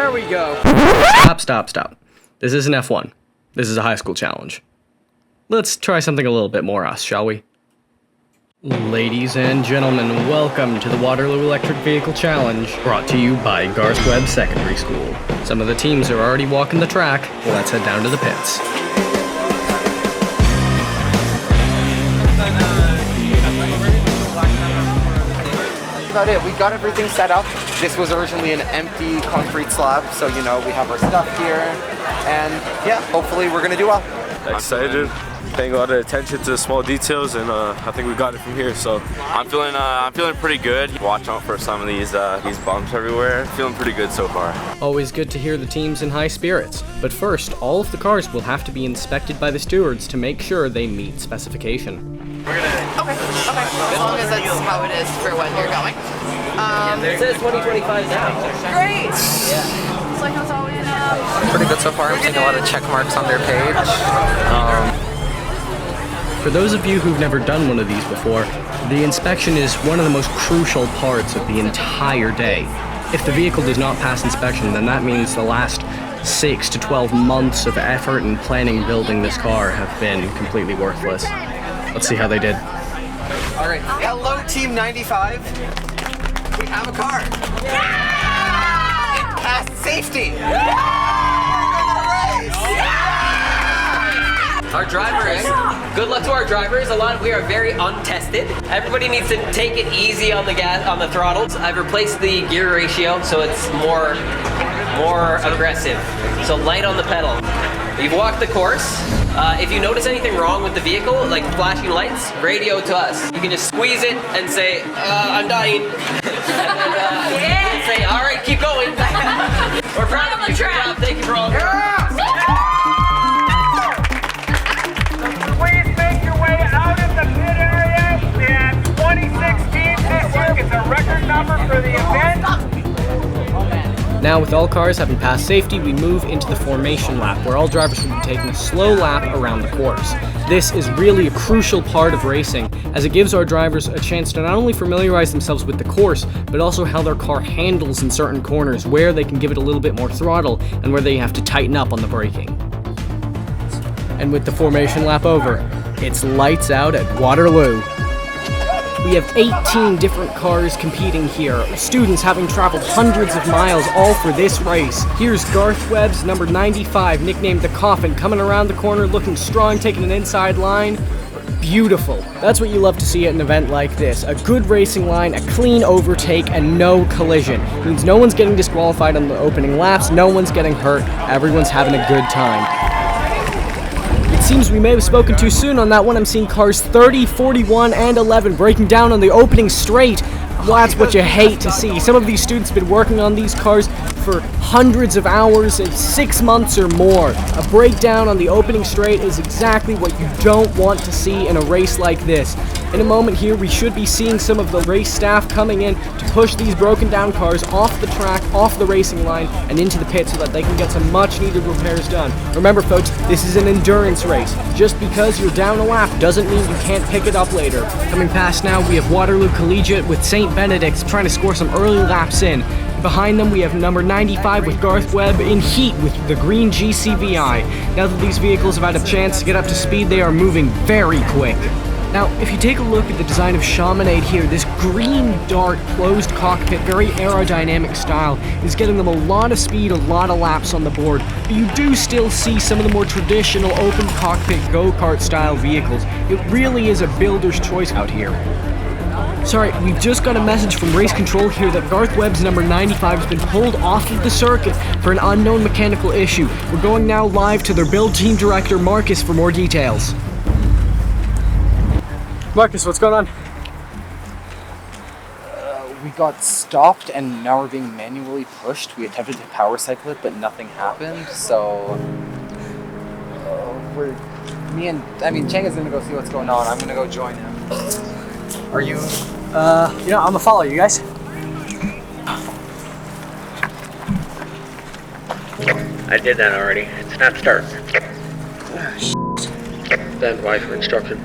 There we go. Stop. This isn't F1. This is a high school challenge. Let's try something a little bit more us, shall we? Ladies and gentlemen, welcome to the Waterloo Electric Vehicle Challenge, brought to you by Garth Webb Secondary School. Some of the teams are already walking the track. Let's head down to the pits. About it. We got everything set up. This was originally an empty concrete slab, so you know we have our stuff here, and yeah, hopefully we're gonna do well. Excited, paying a lot of attention to the small details, and I think we got it from here. So I'm feeling pretty good. Watch out for some of these bumps everywhere. Feeling pretty good so far. Always good to hear the team's in high spirits. But first, all of the cars will have to be inspected by the stewards to make sure they meet specification. Okay. As long as that's how it is for when you're going. It says 2025 now. Great! Yeah. It's like that's all we know. Pretty good so far. I'm seeing a lot of check marks on their page. For those of you who've never done one of these before, the inspection is one of the most crucial parts of the entire day. If the vehicle does not pass inspection, then that means the last 6 to 12 months of effort and planning building this car have been completely worthless. Let's see how they did. All right. Hello, Team 95. We have a car. Yeah! It passed safety. Yeah! Our drivers, good luck to our drivers. We are very untested. Everybody needs to take it easy on the gas, on the throttles. I've replaced the gear ratio so it's more aggressive. So light on the pedal. You've walked the course. If you notice anything wrong with the vehicle, like flashing lights, radio to us. You can just squeeze it and say, I'm dying. And then say, all right, keep going. We're proud of you. Good job. Thank you for all. Please make your way out of the pit area. And 2016 this year is a record number for the event. Now, with all cars having passed safety, we move into the formation lap, where all drivers will be taking a slow lap around the course. This is really a crucial part of racing, as it gives our drivers a chance to not only familiarize themselves with the course, but also how their car handles in certain corners, where they can give it a little bit more throttle, and where they have to tighten up on the braking. And with the formation lap over, it's lights out at Waterloo. We have 18 different cars competing here, students having traveled hundreds of miles all for this race. Here's Garth Webb's number 95, nicknamed the Coffin, coming around the corner looking strong, taking an inside line. Beautiful. That's what you love to see at an event like this. A good racing line, a clean overtake, and no collision. It means no one's getting disqualified on the opening laps, no one's getting hurt, everyone's having a good time. Seems we may have spoken too soon on that one. I'm seeing cars 30, 41, and 11 breaking down on the opening straight. Well, that's what you hate to see. Some of these students have been working on these cars for hundreds of hours, 6 months or more. A breakdown on the opening straight is exactly what you don't want to see in a race like this. In a moment here, we should be seeing some of the race staff coming in to push these broken down cars off the track, off the racing line, and into the pit so that they can get some much needed repairs done. Remember folks, this is an endurance race. Just because you're down a lap doesn't mean you can't pick it up later. Coming past now, we have Waterloo Collegiate with St. Benedict's trying to score some early laps in. Behind them we have number 95 with Garth Webb in heat with the green GCVI. Now that these vehicles have had a chance to get up to speed, they are moving very quick. Now, if you take a look at the design of Chaminade here, this green dart closed cockpit, very aerodynamic style, is getting them a lot of speed, a lot of laps on the board, but you do still see some of the more traditional open cockpit go-kart style vehicles. It really is a builder's choice out here. Sorry, we've just got a message from Race Control here that Garth Webb's number 95 has been pulled off of the circuit for an unknown mechanical issue. We're going now live to their build team director, Marcus, for more details. Marcus, what's going on? We got stopped and now we're being manually pushed. We attempted to power cycle it, but nothing happened. So Chang is gonna go see what's going on. I'm gonna go join him. Are you? I'm gonna follow you guys. I did that already. Snap start. Stand by for instruction.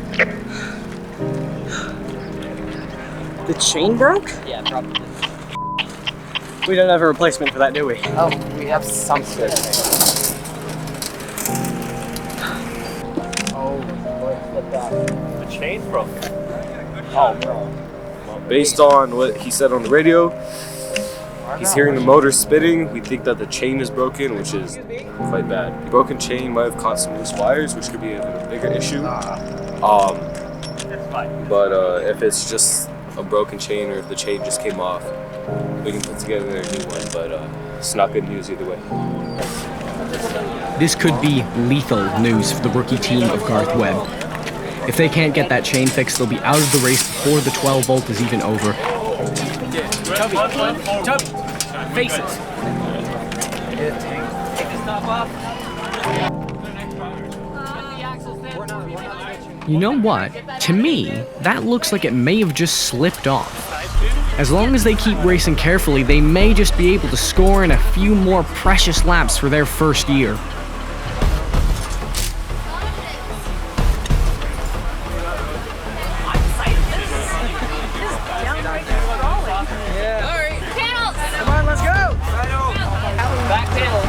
The chain broke? Yeah, probably. We don't have a replacement for that, do we? Oh, we have something. Oh, look at that. The chain's broken. Oh, bro. Based on what he said on the radio, he's hearing the motor spinning. We think that the chain is broken, which is quite bad. The broken chain might have caught some loose wires, which could be a bigger issue. But if it's just a broken chain or if the chain just came off, we can put together a new one. But it's not good news either way. This could be lethal news for the rookie team of Garth Webb. If they can't get that chain fixed, they'll be out of the race before the 12 volt is even over. Tubby, faces. Take the stop off. You know what? To me, that looks like it may have just slipped off. As long as they keep racing carefully, they may just be able to score in a few more precious laps for their first year.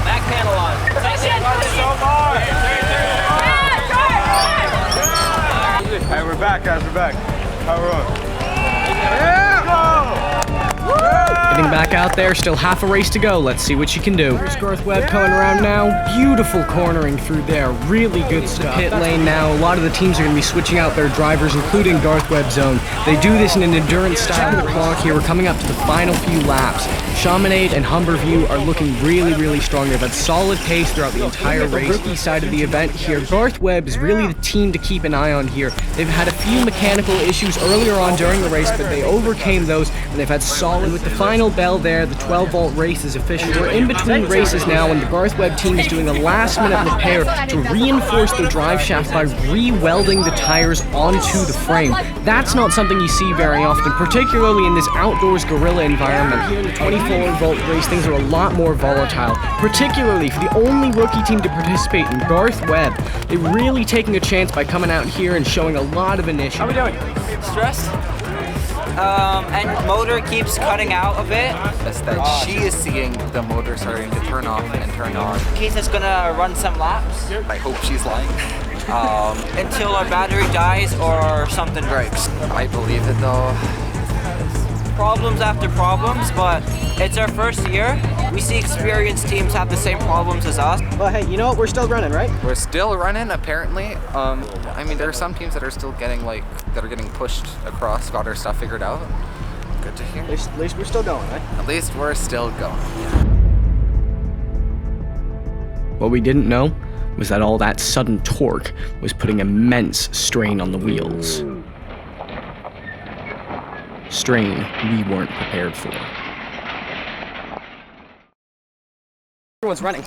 Back panel on. Alright, we're back, guys. We're back. Power on. Getting back out there, still half a race to go. Let's see what she can do. Here's Garth Webb coming around now. Beautiful cornering through there. Really good stuff. Pit lane now. A lot of the teams are going to be switching out their drivers, including Garth Webb's own. They do this in an endurance style. The clock here. We're coming up to the final few laps. Chaminade and Humberview are looking really strong. They've had solid pace throughout the entire race. The rookie side of the event here, Garth Webb is really the team to keep an eye on here. They've had a few mechanical issues earlier on during the race, but they overcame those, and they've had solid. With the final bell there, the 12 volt race is official. We're in between races now, and the Garth Webb team is doing a last minute repair to reinforce the drive shaft by re-welding the tires onto the frame. That's not something you see very often, particularly in this outdoors guerrilla environment. Here in the 24 volt race, things are a lot more volatile, particularly for the only rookie team to participate in, Garth Webb. They're really taking a chance by coming out here and showing a lot of initiative. How are we doing? Stressed? And motor keeps cutting out a bit. That's that she is seeing the motor starting to turn off and turn on. In case it's gonna run some laps. I hope she's lying. Until our battery dies or something breaks. I believe it though. Problems after problems, but it's our first year. We see experienced teams have the same problems as us. Well, hey, you know what? We're still running, right? We're still running, apparently. I mean, there are some teams that are still getting getting pushed across, got our stuff figured out. Good to hear. At least we're still going, right? At least we're still going. What we didn't know was that all that sudden torque was putting immense strain on the wheels. Strain we weren't prepared for. Everyone's running.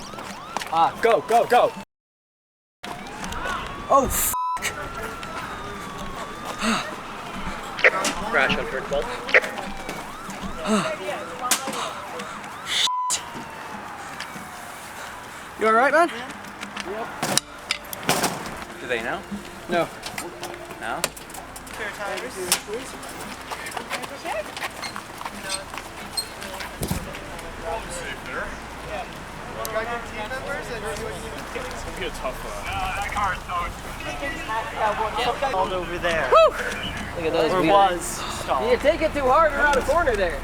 Go. Oh, f***. Crash on turn 12. You alright, man? Do they know? No. No? Over there. Woo! Look at those wheels. You take it too hard around the corner there.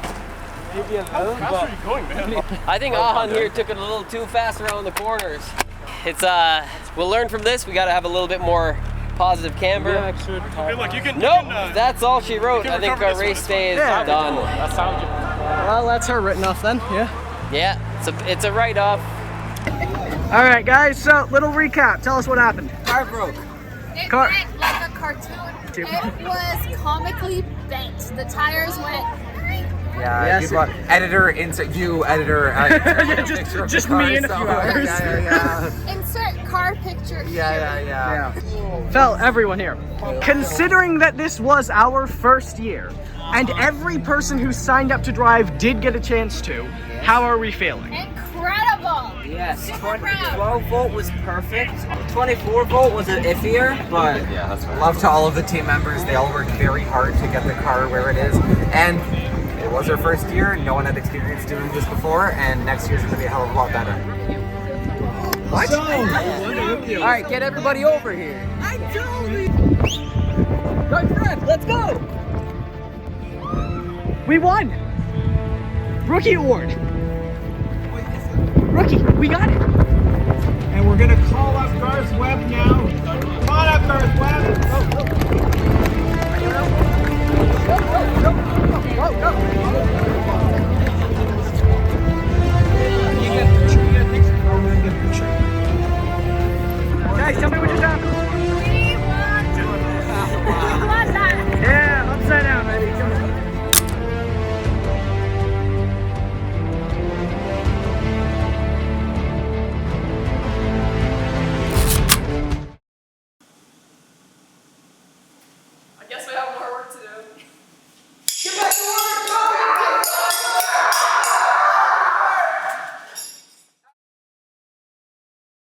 I think Ahan here took it a little too fast around the corners. It's we'll learn from this. We got to have a little bit more positive camber. That's all she wrote. I think our race day is done. Well, that's her written off then, yeah? Yeah, it's a write-off. All right, guys, so little recap. Tell us what happened. Car broke. It went like a cartoon. It was comically bent. The tires went. Yeah, Yes. you brought editor, view editor. Just me in a few hours. Yeah. Insert car picture here. Yeah. Fel, everyone here, considering that this was our first year, and every person who signed up to drive did get a chance to, how are we feeling? Incredible. Yes, Super proud. 12 volt was perfect. 24 volt was a iffier, but Love to all of the team members. They all worked very hard to get the car where it is. And It was our first year, no one had experience doing this before, and next year's gonna be a hell of a lot better. What? Alright, get everybody over here. I totally... Right, Fred, let's go! We won! Rookie award! Rookie, we got it! And we're gonna call up Garth Webb now. Come on up, Garth Webb. Go! Guys, tell me what just happened.